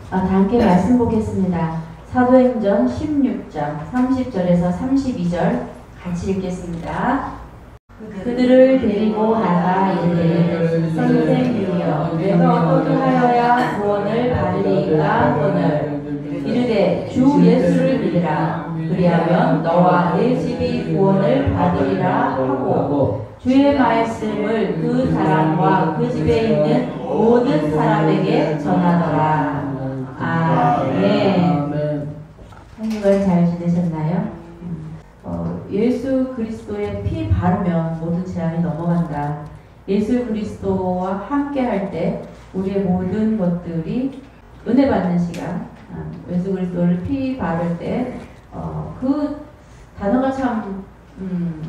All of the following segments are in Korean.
다 함께 말씀 보겠습니다. 사도행전 16장 30절에서 32절 같이 읽겠습니다. 그들을 데리고 나가 이르되 선생님이여 내가 어떻게 하여야 구원을 받으리까 하거늘 이르되 주 예수를 믿으라 그리하면 너와 내 집이 구원을 받으리라 하고 주의 말씀을 그 사람과 그 집에 있는 모든 사람에게 전하더라. 아멘. 한주간 잘 지내셨나요? 예수 그리스도의 피 바르면 모든 재앙이 넘어간다. 예수 그리스도와 함께 할 때 우리의 모든 것들이 은혜 받는 시간, 예수 그리스도를 피 바를 때 그 단어가 참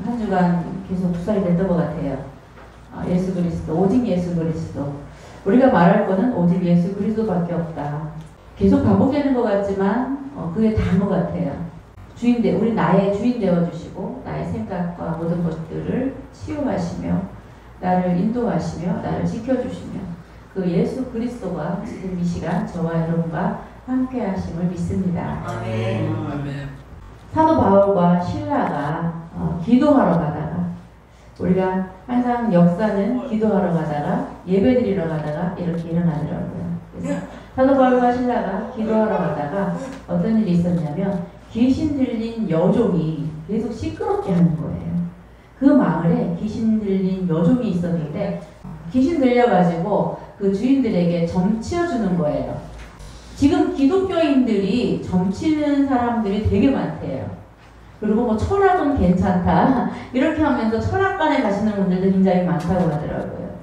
한 주간 계속 묵살이 됐던 것 같아요. 예수 그리스도, 오직 예수 그리스도. 우리가 말할 거는 오직 예수 그리스도밖에 없다. 계속 반복되는 것 같지만 그게 다인 것 같아요. 우리 나의 주인 되어주시고 나의 생각과 모든 것들을 치유하시며 나를 인도하시며 나를 지켜주시며 그 예수 그리스도가 지금 이 시간 저와 여러분과 함께 하심을 믿습니다. 아멘. 사도 바울과 실라가 기도하러 가다가 우리가 항상 역사는 기도하러 가다가 예배드리러 가다가 이렇게 일어나더라고요. 그래서 사도 바울과 실라가 기도하러 가다가 어떤 일이 있었냐면 귀신 들린 여종이 계속 시끄럽게 하는 거예요. 그 마을에 귀신 들린 여종이 있었는데 귀신 들려가지고 그 주인들에게 점치어주는 거예요. 지금 기독교인들이 점치는 사람들이 되게 많대요. 그리고 뭐 철학은 괜찮다 이렇게 하면서 철학관에 가시는 분들도 굉장히 많다고 하더라고요.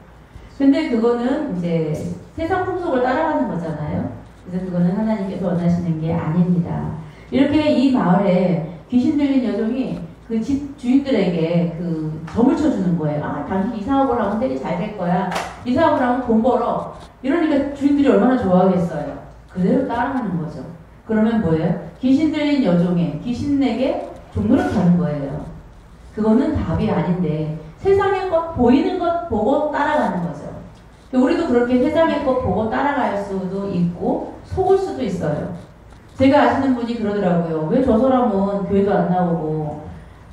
근데 그거는 이제 세상 풍속을 따라가는 거잖아요. 그래서 그거는 하나님께서 원하시는 게 아닙니다. 이렇게 이 마을에 귀신 들린 여종이 그 집 주인들에게 그 점을 쳐주는 거예요. 당신 이 사업을 하면 되게 잘 될 거야. 이 사업을 하면 돈 벌어. 이러니까 주인들이 얼마나 좋아하겠어요. 그대로 따라하는 거죠. 그러면 뭐예요? 귀신 들린 여종에 귀신에게 종로를 가는 거예요. 그거는 답이 아닌데 세상의 것, 보이는 것 보고 따라가는 거죠. 우리도 그렇게 세상의 것 보고 따라갈 수도 있고 속을 수도 있어요. 제가 아시는 분이 그러더라고요. 왜 저 사람은 교회도 안 나오고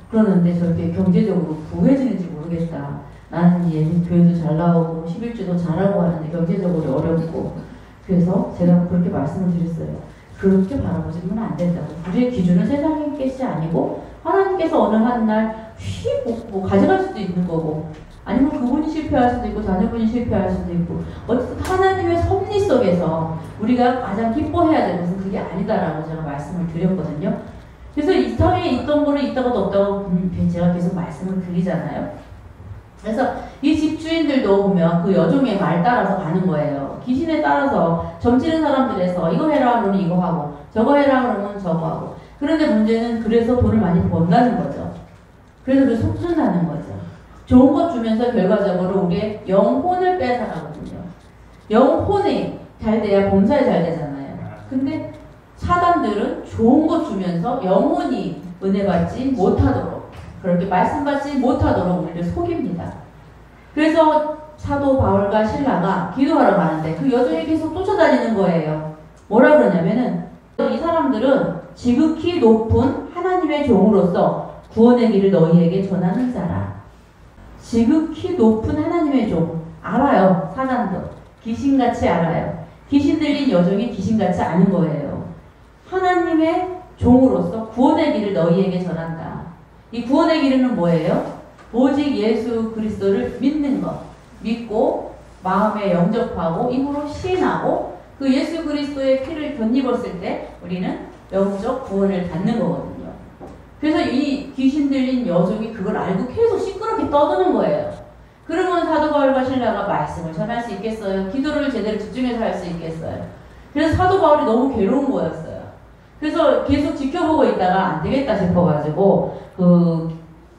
그러는데 저렇게 경제적으로 부해지는지 모르겠다. 나는 얘는 교회도 잘 나오고 11주도 잘하고 하는데 경제적으로 어렵고. 그래서 제가 그렇게 말씀을 드렸어요. 그렇게 바라보시면 안 된다고. 우리의 기준은 세상의 것이 아니고 하나님께서 어느 한 날 뭐 가져갈 수도 있는 거고 아니면 그분이 실패할 수도 있고 자녀분이 실패할 수도 있고 어쨌든 하나님의 섭리 속에서 우리가 가장 기뻐해야 될 것은 그게 아니다라고 제가 말씀을 드렸거든요. 그래서 이 땅에 있던 거를 있다가도 없다고 제가 계속 말씀을 드리잖아요. 그래서 이 집주인들도 보면 그 여종의 말 따라서 가는 거예요. 귀신에 따라서 점치는 사람들에서 이거 해라 그러면 이거 하고 저거 해라 그러면 저거 하고. 그런데 문제는 그래서 돈을 많이 번다는 거죠. 그래서 그 속순하는 거죠. 좋은 것 주면서 결과적으로 우리의 영혼을 뺏어가거든요. 영혼이 잘 돼야 범사에 잘 되잖아요. 근데 사단들은 좋은 것 주면서 영혼이 은혜 받지 못하도록 그렇게 말씀 받지 못하도록 우리를 속입니다. 그래서 사도 바울과 실라가 기도하러 가는데 그 여종이 계속 쫓아다니는 거예요. 뭐라 그러냐면은 이 사람들은 지극히 높은 하나님의 종으로서 구원의 길을 너희에게 전하는 자라. 지극히 높은 하나님의 종. 알아요. 사단도. 귀신같이 알아요. 귀신 들린 여종이 귀신같이 아는 거예요. 하나님의 종으로서 구원의 길을 너희에게 전한다. 이 구원의 길은 뭐예요? 오직 예수 그리스도를 믿는 것. 믿고 마음에 영접하고 입으로 시인하고 그 예수 그리스도의 피를 덧입었을 때 우리는 영적 구원을 받는 거거든요. 그래서 이 귀신 들린 여종이 그걸 알고 계속 시끄럽게 떠드는 거예요. 그러면 사도 바울과 실라가 말씀을 전할 수 있겠어요? 기도를 제대로 집중해서 할 수 있겠어요? 그래서 사도 바울이 너무 괴로운 거였어요. 그래서 계속 지켜보고 있다가 안 되겠다 싶어가지고 그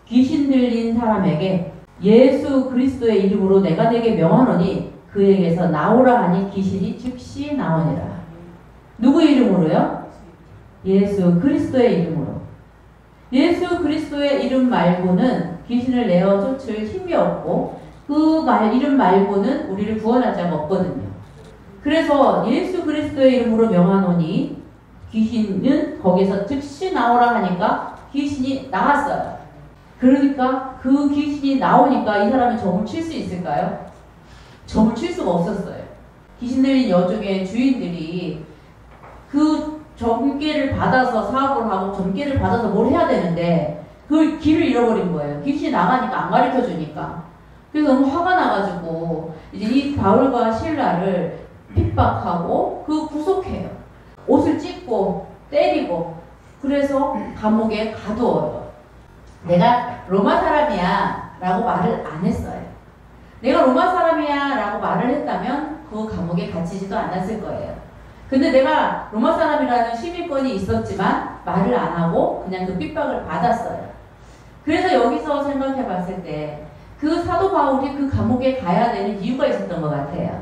귀신 들린 사람에게 예수 그리스도의 이름으로 내가 네게 명하노니 그에게서 나오라 하니 귀신이 즉시 나오니라. 누구의 이름으로요? 예수 그리스도의 이름으로. 예수 그리스도의 이름 말고는 귀신을 내어 쫓을 힘이 없고 그 이름 말고는 우리를 구원할 자가 없거든요. 그래서 예수 그리스도의 이름으로 명하노니 귀신은 거기서 즉시 나오라 하니까 귀신이 나갔어요. 그러니까 그 귀신이 나오니까 이 사람이 점을 칠 수 있을까요? 점을 칠 수가 없었어요. 귀신 들린 여종의 주인들이 그 점괘를 받아서 사업을 하고 점괘를 받아서 뭘 해야 되는데 그 길을 잃어버린 거예요. 귀신이 나가니까 안 가르쳐 주니까. 그래서 너무 화가 나가지고 이제 이 바울과 실라를 핍박하고 그 구속해요. 옷을 찢고 때리고 그래서 감옥에 가두어요. 내가 로마 사람이야 라고 말을 안 했어요. 내가 로마 사람이야 라고 말을 했다면 그 감옥에 갇히지도 않았을 거예요. 근데 내가 로마 사람이라는 시민권이 있었지만 말을 안 하고 그냥 그 핍박을 받았어요. 그래서 여기서 생각해 봤을 때 그 사도 바울이 그 감옥에 가야 되는 이유가 있었던 것 같아요.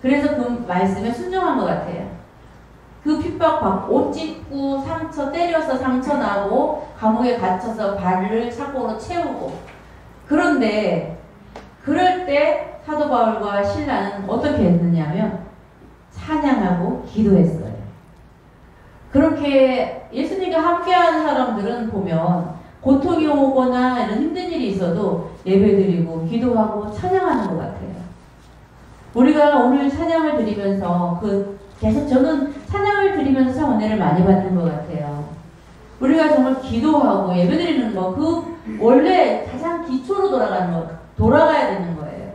그래서 그 말씀에 순종한 것 같아요. 그 핍박받고 옷 찢고 상처 때려서 상처 나고 감옥에 갇혀서 발을 착고로 채우고 그런데 그럴 때 사도 바울과 신라는 어떻게 했느냐면 찬양하고 기도했어요. 그렇게 예수님과 함께하는 사람들은 보면 고통이 오거나 이런 힘든 일이 있어도 예배드리고 기도하고 찬양하는 것 같아요. 우리가 오늘 찬양을 드리면서 계속 저는 찬양을 드리면서 참 은혜를 많이 받는 것 같아요. 우리가 정말 기도하고 예배드리는 거 원래 가장 기초로 돌아가야 되는 거예요.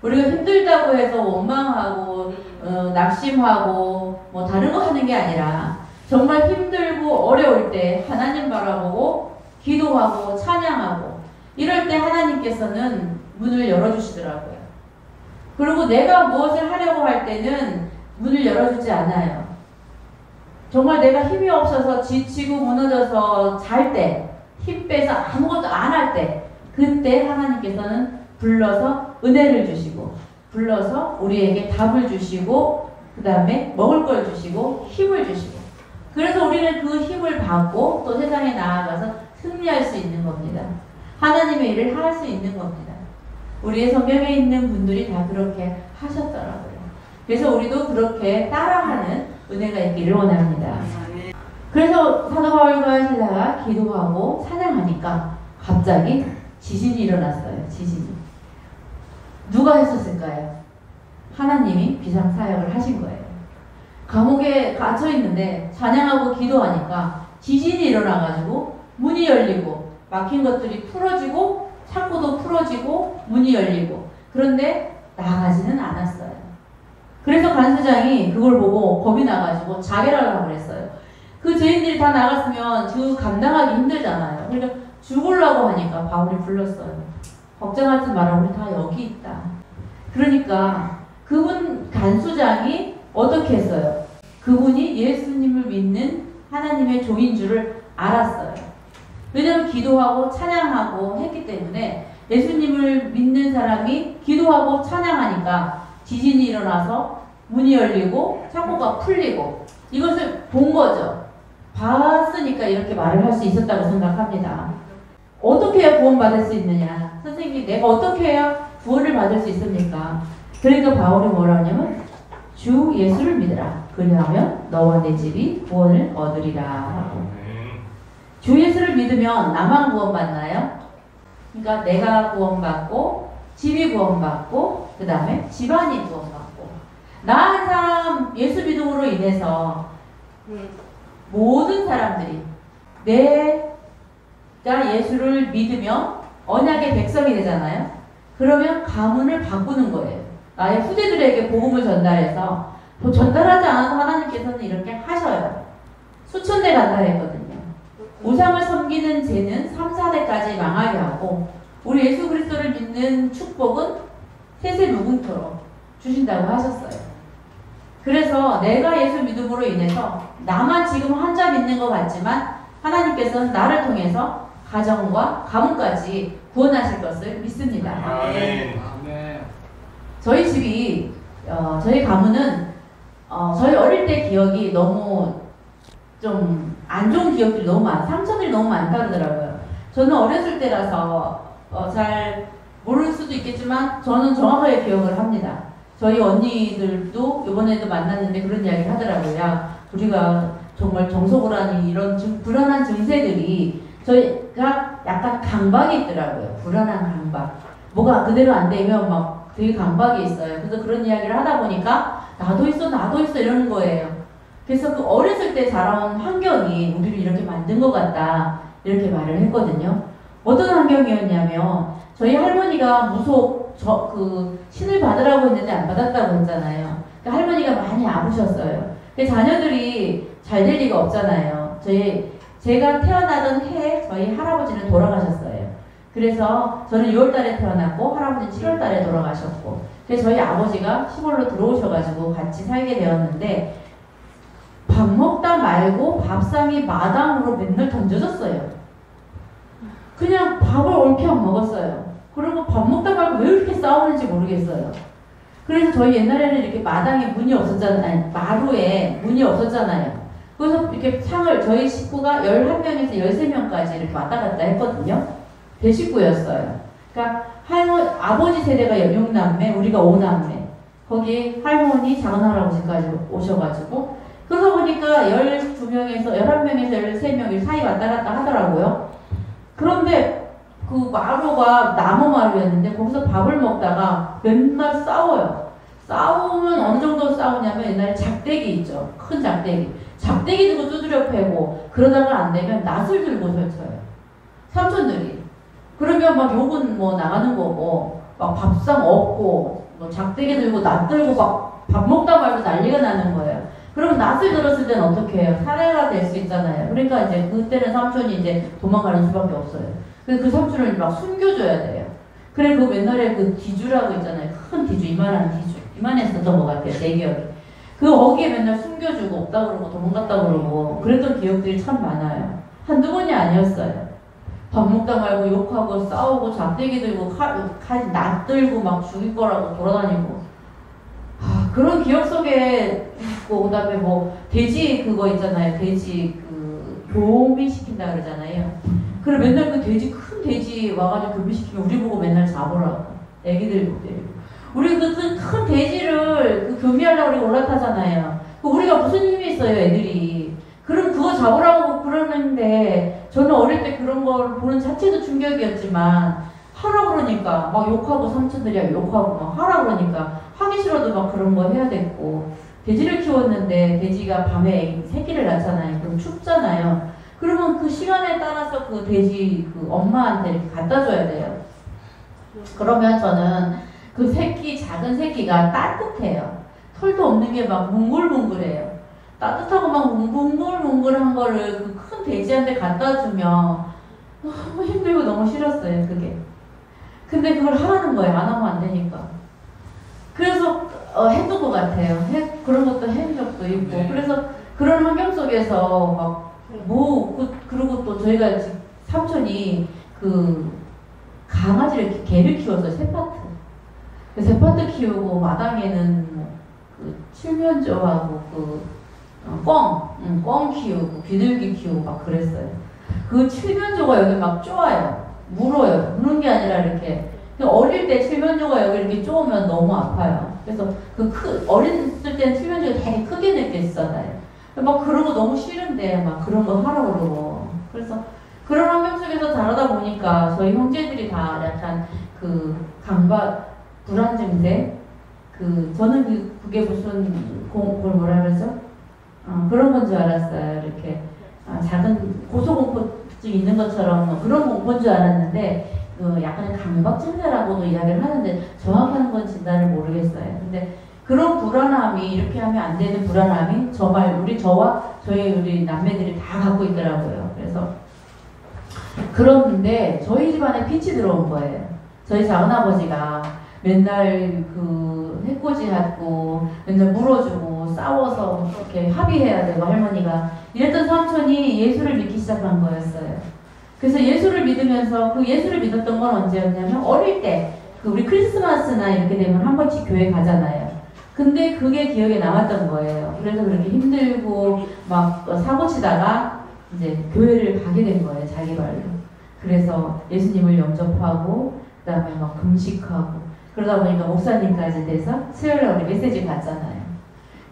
우리가 힘들다고 해서 원망하고 낙심하고 뭐 다른 거 하는 게 아니라 정말 힘들고 어려울 때 하나님 바라보고 기도하고 찬양하고 이럴 때 하나님께서는 문을 열어주시더라고요. 그리고 내가 무엇을 하려고 할 때는 문을 열어주지 않아요. 정말 내가 힘이 없어서 지치고 무너져서 잘 때, 힘 빼서 아무것도 안 할 때, 그때 하나님께서는 불러서 은혜를 주시고, 불러서 우리에게 답을 주시고, 그 다음에 먹을 걸 주시고, 힘을 주시고. 그래서 우리는 그 힘을 받고 또 세상에 나아가서 승리할 수 있는 겁니다. 하나님의 일을 할 수 있는 겁니다. 우리의 성경에 있는 분들이 다 그렇게 하셨더라고요. 그래서 우리도 그렇게 따라하는 은혜가 있기를 원합니다. 그래서 사도 바울과 신라가 기도하고 찬양하니까 갑자기 지진이 일어났어요. 지진이. 누가 했었을까요? 하나님이 비상사역을 하신 거예요. 감옥에 갇혀 있는데 찬양하고 기도하니까 지진이 일어나가지고 문이 열리고 막힌 것들이 풀어지고 창고도 풀어지고 문이 열리고 그런데 나가지는 않았어요. 그래서 간수장이 그걸 보고 겁이 나가지고 자결하려고 그랬어요. 그 죄인들이 다 나갔으면 그 감당하기 힘들잖아요. 그러니까 죽으려고 하니까 바울이 불렀어요. 걱정하지 마라. 우리 다 여기 있다. 그러니까 그분 간수장이 어떻게 했어요? 그분이 예수님을 믿는 하나님의 종인 줄을 알았어요. 왜냐하면 기도하고 찬양하고 했기 때문에 예수님을 믿는 사람이 기도하고 찬양하니까 지진이 일어나서 문이 열리고 창고가 풀리고 이것을 본 거죠. 봤으니까 이렇게 말을 할 수 있었다고 생각합니다. 어떻게 해야 구원받을 수 있느냐? 선생님, 내가 어떻게 해야 구원을 받을 수 있습니까? 그러니까 바울이 뭐라 하냐면 주 예수를 믿으라. 그리하면 너와 내 집이 구원을 얻으리라. 주 예수를 믿으면 나만 구원받나요? 그러니까 내가 구원받고 집이 구원받고 그 다음에 집안이 구원받고 나 한 사람 예수 믿음으로 인해서 모든 사람들이 내가 예수를 믿으면 언약의 백성이 되잖아요. 그러면 가문을 바꾸는 거예요. 나의 후대들에게 복음을 전달해서 전달하지 않아도 하나님께서는 이렇게 하셔요. 수천대 간다 했거든요. 우상을 섬기는 죄는 3, 4대까지 망하게 하고 우리 예수 그리스도를 믿는 축복은 세세 무궁토록 주신다고 하셨어요. 그래서 내가 예수 믿음으로 인해서 나만 지금 환자 믿는 것 같지만 하나님께서는 나를 통해서 가정과 가문까지 구원하실 것을 믿습니다. 아멘. 저희 집이 저희 가문은 저희 어릴 때 기억이 너무 좀 안 좋은 기억들이 너무 상처들이 너무 많다 그러더라고요. 저는 어렸을 때라서 잘 모를 수도 있겠지만 저는 정확하게 기억을 합니다. 저희 언니들도 이번에도 만났는데 그런 이야기를 하더라고요. 야, 우리가 정말 정석을 하니 이런 불안한 증세들이 저희가 약간 강박이 있더라고요. 불안한 강박. 뭐가 그대로 안 되면 막 되게 강박이 있어요. 그래서 그런 이야기를 하다 보니까 나도 있어 이러는 거예요. 그래서 그 어렸을 때 자라온 환경이 우리를 이렇게 만든 것 같다 이렇게 말을 했거든요. 어떤 환경이었냐면 저희 할머니가 신을 받으라고 했는데 안 받았다고 했잖아요. 그러니까 할머니가 많이 아프셨어요. 자녀들이 잘 될 리가 없잖아요. 제가 태어나던 해에 저희 할아버지는 돌아가셨어요. 그래서 저는 6월달에 태어났고 할아버지는 7월달에 돌아가셨고, 그래서 저희 아버지가 시골로 들어오셔가지고 같이 살게 되었는데 밥 먹다 말고 밥상이 마당으로 맨날 던져졌어요. 그냥 밥을 옳게 안 먹었어요. 그리고 밥 먹다 말고 왜 이렇게 싸우는지 모르겠어요. 그래서 저희 옛날에는 이렇게 마당에 문이 없었잖아요. 아니, 마루에 문이 없었잖아요. 그래서 이렇게 저희 식구가 11명에서 13명까지 이렇게 왔다 갔다 했거든요. 대식구였어요. 그러니까 아버지 세대가 6남매, 우리가 5남매. 거기 할머니, 작은할아버지까지 오셔가지고. 그러다 보니까 12명에서, 11명에서 13명이 사이 왔다 갔다 하더라고요. 그런데 그 마루가 나무 마루였는데 거기서 밥을 먹다가 맨날 싸워요. 싸우면 어느 정도 싸우냐면 옛날에 작대기 있죠. 큰 작대기. 작대기 들고 두드려 패고 그러다가 안 되면 낫을 들고 설쳐요. 삼촌들이. 그러면 막 욕은 뭐 나가는 거고 막 밥상 없고 뭐 작대기 들고 낫 들고 막 밥 먹다 말고 난리가 나는 거예요. 그럼 낫을 들었을 때는 어떻게 해요? 사례가 될 수 있잖아요. 그러니까 이제 그때는 삼촌이 이제 도망가는 수밖에 없어요. 그래서 그 삼촌을 막 숨겨줘야 돼요. 그래 그 옛날에 그 기주라고 있잖아요. 큰 기주, 이만한 기주. 이만했었던 것 같아요. 내 기억에. 거기에 맨날 숨겨주고 없다 그러고 도망갔다 그러고 그랬던 기억들이 참 많아요. 한두 번이 아니었어요. 밥 먹다 말고 욕하고 싸우고 잡대기 들고 낫 들고 막 죽일 거라고 돌아다니고 그런 기억 속에 있고 그다음에 뭐 돼지 그거 있잖아요. 돼지 교미시킨다 그러잖아요. 그래 맨날 그 큰 돼지 와가지고 교미시키면 우리 보고 맨날 잡으라고 애기들 때리고 우리 큰 돼지를 교미하려고 우리 올라타잖아요. 우리가 무슨 힘이 있어요 애들이. 그럼 그거 잡으라고 그러는데 저는 어릴 때 그런 걸 보는 자체도 충격이었지만 하라 그러니까 막 욕하고 삼촌들이 욕하고 막 하라 그러니까 하기 싫어도 막 그런 거 해야 됐고 돼지를 키웠는데 돼지가 밤에 새끼를 낳잖아요. 그럼 춥잖아요. 그러면 그 시간에 따라서 그 돼지 엄마한테 이렇게 갖다 줘야 돼요. 그러면 저는 그 작은 새끼가 따뜻해요. 털도 없는 게 막 뭉글뭉글해요. 따뜻하고 막 뭉글뭉글한 거를 그 큰 돼지한테 갖다 주면 너무 힘들고 너무 싫었어요, 그게. 근데 그걸 하라는 거예요. 안 하면 안 되니까. 그래서 했던 것 같아요. 그런 것도 한 적도 있고. 네. 그래서 그런 환경 속에서 그리고 또 저희가 삼촌이 강아지를 개를 키웠어요. 세파트. 세파트 키우고 마당에는 칠면조하고 꿩 키우고 비둘기 키우고 막 그랬어요. 그 칠면조가 여기 막 쪼아요. 물어요. 무는 게 아니라 이렇게. 어릴 때 칠면조가 여기 이렇게 쪼으면 너무 아파요. 그래서 어렸을 때는 칠면조가 되게 크게 느꼈잖아요. 막 그러고 너무 싫은데 막 그런 거 하라고 그러고. 그래서 그런 환경 속에서 자라다 보니까 저희 형제들이 다 약간 강박, 불안 증세, 저는 그게 무슨 그걸 뭐라 그러죠? 그런 건 줄 알았어요. 이렇게 작은 고소공포증 있는 것처럼 그런 공포인 줄 알았는데 약간 강박증세라고도 이야기를 하는데 정확한 건 진단을 모르겠어요. 근데 그런 불안함이 이렇게 하면 안 되는 불안함이 저와 우리 남매들이 다 갖고 있더라고요. 그래서 그런데 저희 집안에 빛이 들어온 거예요. 저희 작은아버지가 맨날 해코지하고 맨날 물어주고 싸워서 이렇게 합의해야 되고 할머니가 이랬던 삼촌이 예수를 믿기 시작한 거였어요. 그래서 예수를 믿으면서 예수를 믿었던 건 언제였냐면 어릴 때 우리 크리스마스나 이렇게 되면 한 번씩 교회 가잖아요. 근데 그게 기억에 남았던 거예요. 그래서 그렇게 힘들고 막 사고 치다가 이제 교회를 가게 된 거예요. 자기 발로. 그래서 예수님을 영접하고 그다음에 막 금식하고 그러다 보니까 목사님까지 돼서 수요일에 우리 메시지 갔잖아요.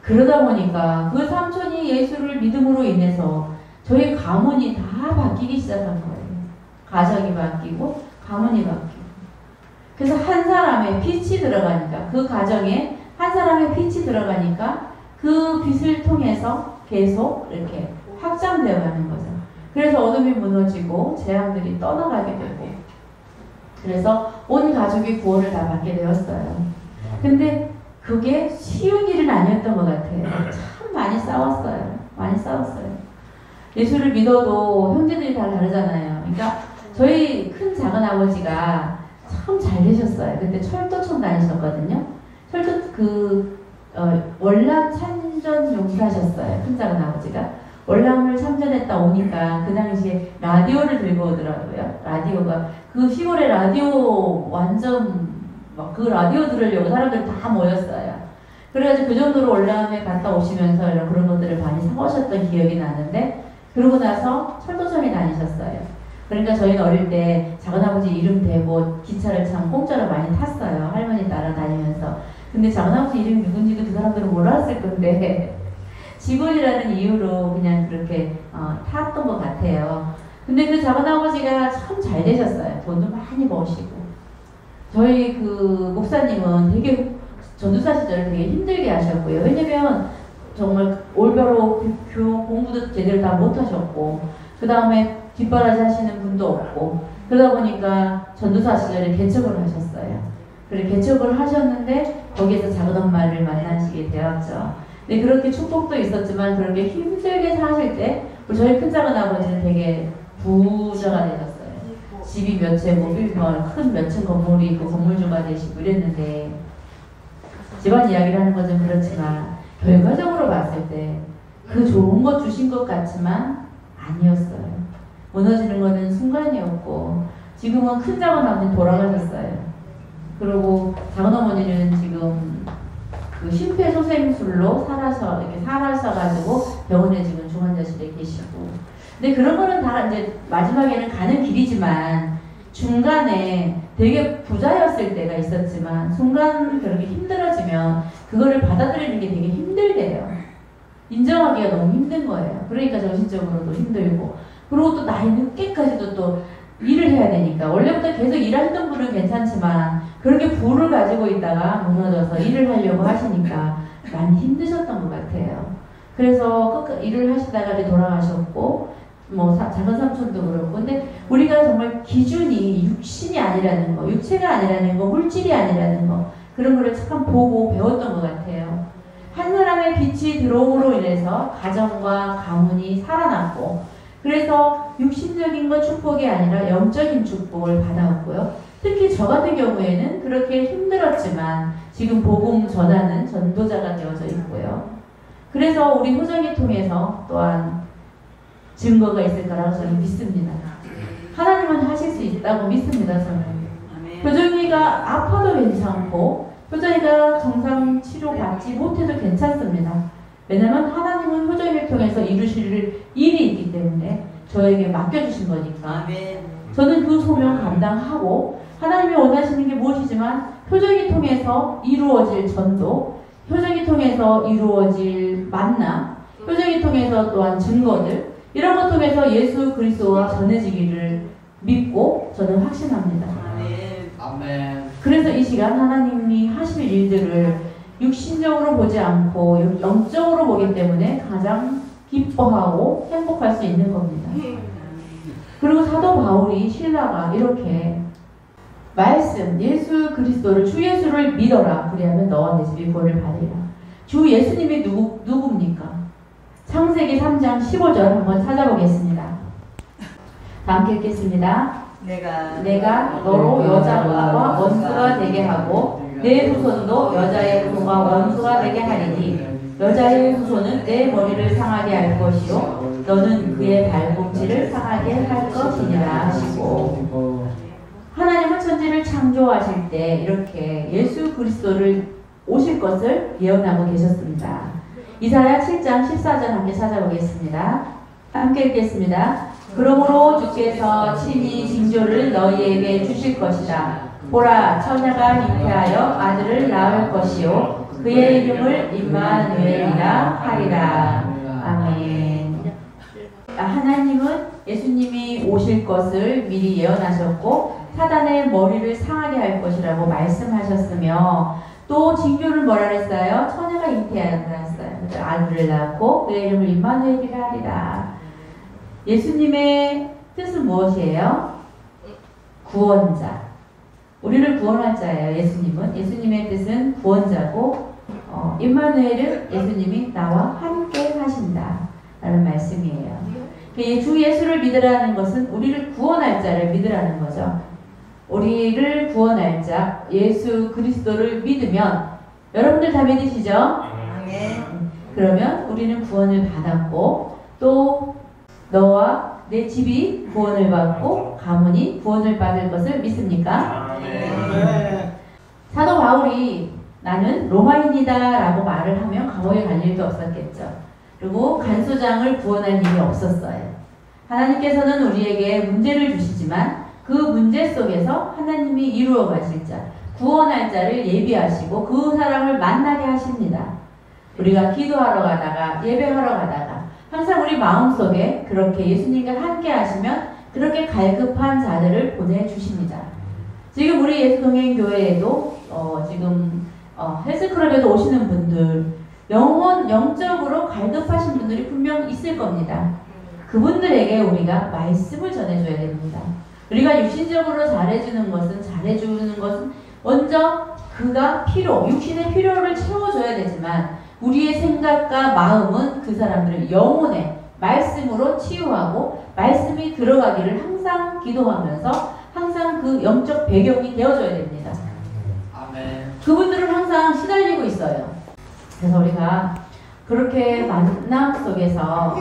그러다 보니까 그 삼촌이 예수를 믿음으로 인해서 저희 가문이 다 바뀌기 시작한 거예요. 가정이 바뀌고 가문이 바뀌고. 그래서 한 사람의 빛이 들어가니까, 그 가정에 한 사람의 빛이 들어가니까 그 빛을 통해서 계속 이렇게 확장되어 가는 거죠. 그래서 어둠이 무너지고 재앙들이 떠나가게 되고, 그래서 온 가족이 구원을 다 받게 되었어요. 근데 그게 쉬운 일은 아니었던 것 같아요. 참 많이 싸웠어요. 많이 싸웠어요. 예수를 믿어도 형제들이 다 다르잖아요. 그러니까 저희 큰 작은 아버지가 참 잘 되셨어요. 그때 철도청 다니셨거든요. 월남 참전 용사셨어요. 큰 작은 아버지가. 월남을 참전했다 오니까 그 당시에 라디오를 들고 오더라고요. 라디오가 그 시골에 라디오 완전 막 그 라디오 들으려고 사람들 다 모였어요. 그래가지고 그 정도로 월남에 갔다 오시면서 이런 그런 것들을 많이 사오셨던 기억이 나는데, 그러고 나서 철도청에 다니셨어요. 그러니까 저희는 어릴 때 작은아버지 이름 대고 기차를 참 공짜로 많이 탔어요. 할머니 따라다니면서. 근데 작은아버지 이름이 누군지도 그 사람들은 몰랐을 건데 직원이라는 이유로 그냥 그렇게 탔던 것 같아요. 근데 그 작은아버지가 참 잘 되셨어요. 돈도 많이 버시고. 저희 그 목사님은 되게 전도사 시절에 되게 힘들게 하셨고요. 왜냐면 정말 올바로 공부도 제대로 다 못하셨고, 그 다음에 뒷바라지 하시는 분도 없고, 그러다 보니까 전도사 시절에 개척을 하셨어요. 그래 개척을 하셨는데 거기에서 작은엄마를 만나시게 되었죠. 근데 그렇게 축복도 있었지만 그렇게 힘들게 사실 때 우리 저희 큰 작은아버지는 되게 부자가 되셨어요. 집이 몇 채, 큰 몇 층 건물이 있고 건물주가 되시고 이랬는데, 집안 이야기를 하는 건 좀 그렇지만 결과적으로 봤을 때 그 좋은 것 주신 것 같지만 아니었어요. 무너지는 것은 순간이었고, 지금은 큰 작은아버지 돌아가셨어요. 그리고 작은어머니는 지금 그 심폐소생술로 이렇게 살아셔가지고 병원에 지금 중환자실에 계시고. 근데 그런 거는 다 이제 마지막에는 가는 길이지만, 중간에 되게 부자였을 때가 있었지만 순간 그렇게 힘들어지면 그거를 받아들이는 게 되게 힘들대요. 인정하기가 너무 힘든 거예요. 그러니까 정신적으로도 힘들고, 그리고 또 나이 늦게까지도 또 일을 해야 되니까. 원래부터 계속 일하시던 분은 괜찮지만 그렇게 부를 가지고 있다가 무너져서 일을 하려고 하시니까 많이 힘드셨던 것 같아요. 그래서 일을 하시다가 돌아가셨고, 뭐 작은 삼촌도 그렇고. 근데 우리가 정말 기준이 육신이 아니라는 거, 육체가 아니라는 거, 물질이 아니라는 거, 그런 거를 참 보고 배웠던 것 같아요. 한 사람의 빛이 들어옴으로 인해서 가정과 가문이 살아났고, 그래서 육신적인 건 축복이 아니라 영적인 축복을 받아왔고요. 특히 저 같은 경우에는 그렇게 힘들었지만 지금 복음 전하는 전도자가 되어져 있고요. 그래서 우리 호정이 통해서 또한 증거가 있을 거라고 저는 믿습니다. 하나님은 하실 수 있다고 믿습니다. 저는. 효정이가 아파도 괜찮고 효정이가 정상 치료 받지 못해도 괜찮습니다. 왜냐하면 하나님은 효정이를 통해서 이루실 일이 있기 때문에 저에게 맡겨주신 거니까. 저는 그 소명 감당하고, 하나님이 원하시는 게 무엇이지만 효정이 통해서 이루어질 전도, 효정이 통해서 이루어질 만남, 효정이 통해서 또한 증거들, 이런 것 통해서 예수 그리스도가 전해지기를 믿고 저는 확신합니다. 아멘. 그래서 이 시간 하나님이 하실 일들을 육신적으로 보지 않고 영적으로 보기 때문에 가장 기뻐하고 행복할 수 있는 겁니다. 그리고 사도 바울이 신라가 이렇게 말씀, 예수 그리스도를, 주 예수를 믿어라. 그리하면 너와 내 집이 구원을 받으리라. 주 예수님이 누굽니까? 창세기 3장 15절 한번 찾아보겠습니다. 다 함께 읽겠습니다. 내가 너로 여자와 원수가 되게 하고 내 후손도 여자의 후손과 원수가 되게 하리니 여자의 후손은 내 머리를 상하게 할 것이요 너는 그의 발꿈치를 상하게 할 것이니라 하시고, 하나님은 천지를 창조하실 때 이렇게 예수 그리스도를 오실 것을 예언하고 계셨습니다. 이사야 7장 14절 함께 찾아보겠습니다. 함께 읽겠습니다. 그러므로 주께서 친히 징조를 너희에게 주실 것이다. 보라 처녀가 잉태하여 아들을 낳을 것이요 그의 이름을 임마누엘이라 하리라. 아멘. 하나님은 예수님이 오실 것을 미리 예언하셨고 사단의 머리를 상하게 할 것이라고 말씀하셨으며 또 징조를 뭐라 그랬어요? 처녀가 잉태하였어요. 아들을 낳고 그의 이름을 임마누엘이라 하리라. 예수님의 뜻은 무엇이에요? 구원자. 우리를 구원할 자예요. 예수님의 뜻은 구원자고 임마누엘은 예수님이 나와 함께 하신다 라는 말씀이에요. 주 예수를 믿으라는 것은 우리를 구원할 자를 믿으라는 거죠. 우리를 구원할 자 예수 그리스도를 믿으면 여러분들 다 믿으시죠? 그러면 우리는 구원을 받았고 또 너와 내 집이 구원을 받고 가문이 구원을 받을 것을 믿습니까? 사도 바울이 나는 로마인이다 라고 말을 하면 감옥에 갈 일도 없었겠죠. 그리고 간소장을 구원할 일이 없었어요. 하나님께서는 우리에게 문제를 주시지만 그 문제 속에서 하나님이 이루어 가실 자, 구원할 자를 예비하시고 그 사람을 만나게 하십니다. 우리가 기도하러 가다가 예배하러 가다가 항상 우리 마음속에 그렇게 예수님과 함께 하시면 그렇게 갈급한 자들을 보내주십니다. 지금 우리 예수동행교회에도 지금 헬스클럽에도 오시는 분들 영적으로 갈급하신 분들이 분명 있을 겁니다. 그분들에게 우리가 말씀을 전해줘야 됩니다. 우리가 육신적으로 잘해주는 것은 먼저 그가 육신의 필요를 채워줘야 되지만 우리의 생각과 마음은 그 사람들을 영혼의 말씀으로 치유하고 말씀이 들어가기를 항상 기도하면서 항상 그 영적 배경이 되어줘야 됩니다. 아멘. 그분들은 항상 시달리고 있어요. 그래서 우리가 그렇게 만남 속에서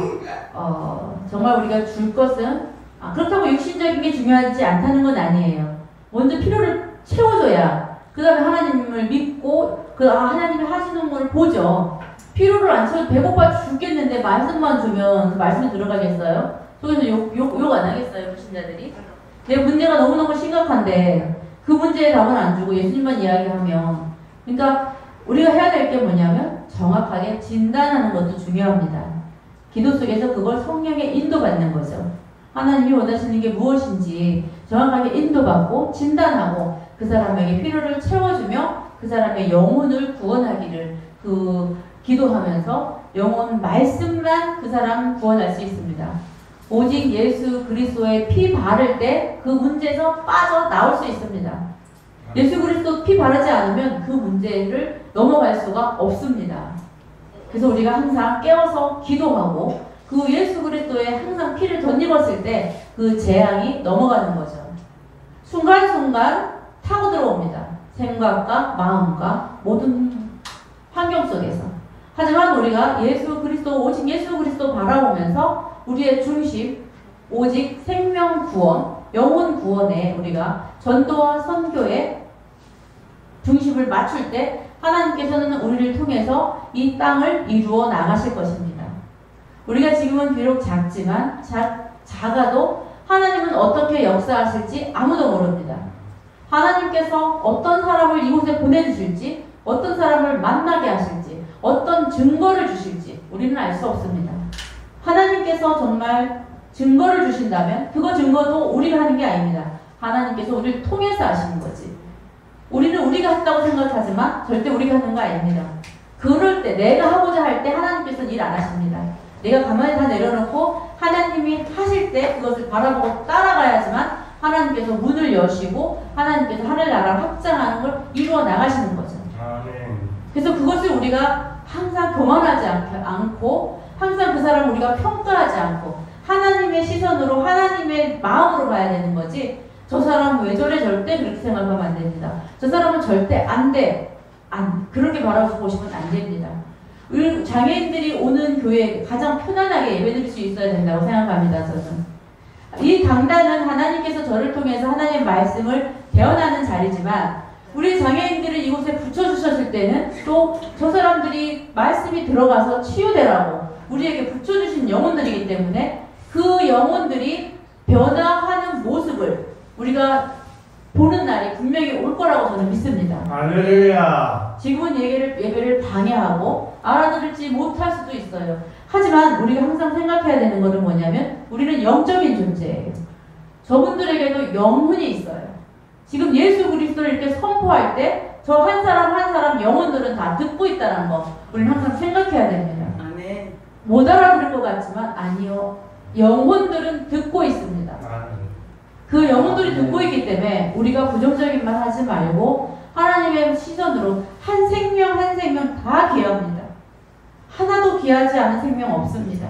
정말 우리가 줄 것은 그렇다고 육신적인 게 중요하지 않다는 건 아니에요. 먼저 필요를 채워줘야 그 다음에 하나님을 믿고 하나님이 하시는 걸 보죠. 필요를 안 채워도 배고파 죽겠는데 말씀만 주면 그 말씀이 들어가겠어요? 속에서 욕 안 하겠어요? 불신자들이? 내 문제가 너무너무 심각한데 그 문제에 답은 안 주고 예수님만 이야기하면 그러니까 우리가 해야 될 게 뭐냐면 정확하게 진단하는 것도 중요합니다. 기도 속에서 그걸 성령의 인도받는 거죠. 하나님이 원하시는 게 무엇인지 정확하게 인도받고 진단하고 그 사람에게 필요를 채워주며 그 사람의 영혼을 구원하기를 기도하면서 영혼 말씀만 그 사람 구원할 수 있습니다. 오직 예수 그리스도의 피 바를 때 그 문제에서 빠져나올 수 있습니다. 예수 그리스도 피 바르지 않으면 그 문제를 넘어갈 수가 없습니다. 그래서 우리가 항상 깨어서 기도하고 그 예수 그리스도에 항상 피를 덧입었을 때 그 재앙이 넘어가는 거죠. 순간순간 타고 들어옵니다. 생각과 마음과 모든 환경 속에서. 하지만 우리가 오직 예수 그리스도 바라보면서 우리의 중심, 오직 생명 구원, 영혼 구원에 우리가 전도와 선교에 중심을 맞출 때 하나님께서는 우리를 통해서 이 땅을 이루어 나가실 것입니다. 우리가 지금은 비록 작지만 작아도 하나님은 어떻게 역사하실지 아무도 모릅니다. 하나님께서 어떤 사람을 이곳에 보내주실지 어떤 사람을 만나게 하실지 어떤 증거를 주실지 우리는 알 수 없습니다. 하나님께서 정말 증거를 주신다면 그 증거도 우리가 하는 게 아닙니다. 하나님께서 우리를 통해서 하시는 거지. 우리는 우리가 했다고 생각하지만 절대 우리가 하는 거 아닙니다. 그럴 때 내가 하고자 할 때 하나님께서는 일 안 하십니다. 내가 가만히 다 내려놓고 하나님이 하실 때 그것을 바라보고 따라가야지만 하나님께서 문을 여시고 하나님께서 하늘나라를 확장하는 걸 이루어 나가시는 거죠. 그래서 그것을 우리가 항상 교만하지 않고 항상 그 사람을 우리가 평가하지 않고 하나님의 시선으로 하나님의 마음으로 봐야 되는 거지 저 사람 왜 저래 절대 그렇게 생각하면 안 됩니다. 저 사람은 절대 안 돼. 그렇게 바라보시면 안 됩니다. 우리 장애인들이 오는 교회에 가장 편안하게 예배드릴 수 있어야 된다고 생각합니다. 저는. 이 강단은 하나님께서 저를 통해서 하나님의 말씀을 대언하는 자리지만 우리 장애인들을 이곳에 붙여주셨을 때는 또 저 사람들이 말씀이 들어가서 치유되라고 우리에게 붙여주신 영혼들이기 때문에 그 영혼들이 변화하는 모습을 우리가 보는 날이 분명히 올 거라고 저는 믿습니다. 할렐루야. 지금은 예배를 방해하고 알아들을지 못할 수도 있어요. 하지만 우리가 항상 생각해야 되는 것은 뭐냐면 우리는 영적인 존재예요. 저분들에게도 영혼이 있어요. 지금 예수 그리스도를 이렇게 선포할 때 저 한 사람 한 사람 영혼들은 다 듣고 있다는 거 우리는 항상 생각해야 됩니다. 아멘. 못 알아들을 것 같지만 아니요. 영혼들은 듣고 있습니다. 그 영혼들이 듣고 있기 때문에 우리가 부정적인 말 하지 말고 하나님의 시선으로 한 생명 한 생명 다 귀합니다. 하나도 귀하지 않은 생명 없습니다.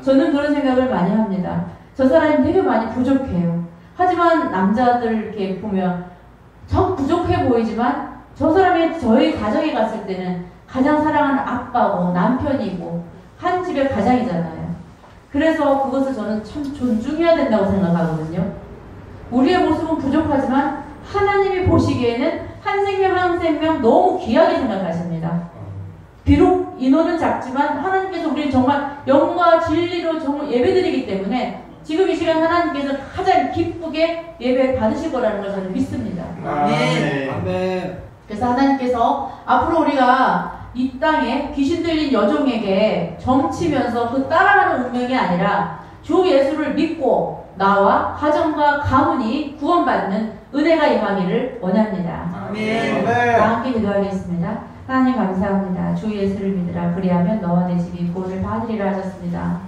저는 그런 생각을 많이 합니다. 저 사람이 되게 많이 부족해요. 하지만 남자들 이렇게 보면 참 부족해 보이지만 저 사람이 저희 가정에 갔을 때는 가장 사랑하는 아빠고 남편이고 한 집의 가장이잖아요. 그래서 그것을 저는 참 존중해야 된다고 생각하거든요. 우리의 모습은 부족하지만 하나님이 보시기에는 한 생명 한 생명 너무 귀하게 생각하십니다. 비록 인원은 작지만 하나님께서 우리를 정말 영과 진리로 정말 예배드리기 때문에 지금 이 시간 하나님께서 가장 기쁘게 예배 받으실 거라는 걸 저는 믿습니다. 아멘. 아멘. 그래서 하나님께서 앞으로 우리가 이 땅에 귀신 들린 여종에게 점치면서 그 따라가는 운명이 아니라 주 예수를 믿고 나와 가정과 가문이 구원받는 은혜가 임하기를 원합니다. 아멘. 다 함께 기도하겠습니다. 하나님 감사합니다. 주 예수를 믿으라 그리하면 너와 내 집이 구원을 받으리라 하셨습니다.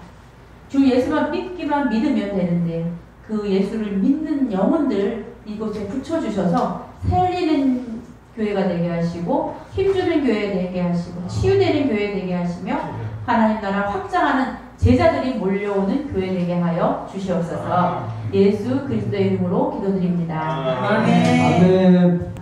주 예수만 믿기만 믿으면 되는데 그 예수를 믿는 영혼들 이곳에 붙여주셔서 살리는 교회가 되게 하시고 힘주는 교회 되게 하시고 치유되는 교회 되게 하시며 하나님 나라 확장하는 제자들이 몰려오는 교회 되게 하여 주시옵소서. 예수 그리스도의 이름으로 기도드립니다. 아멘. 아멘.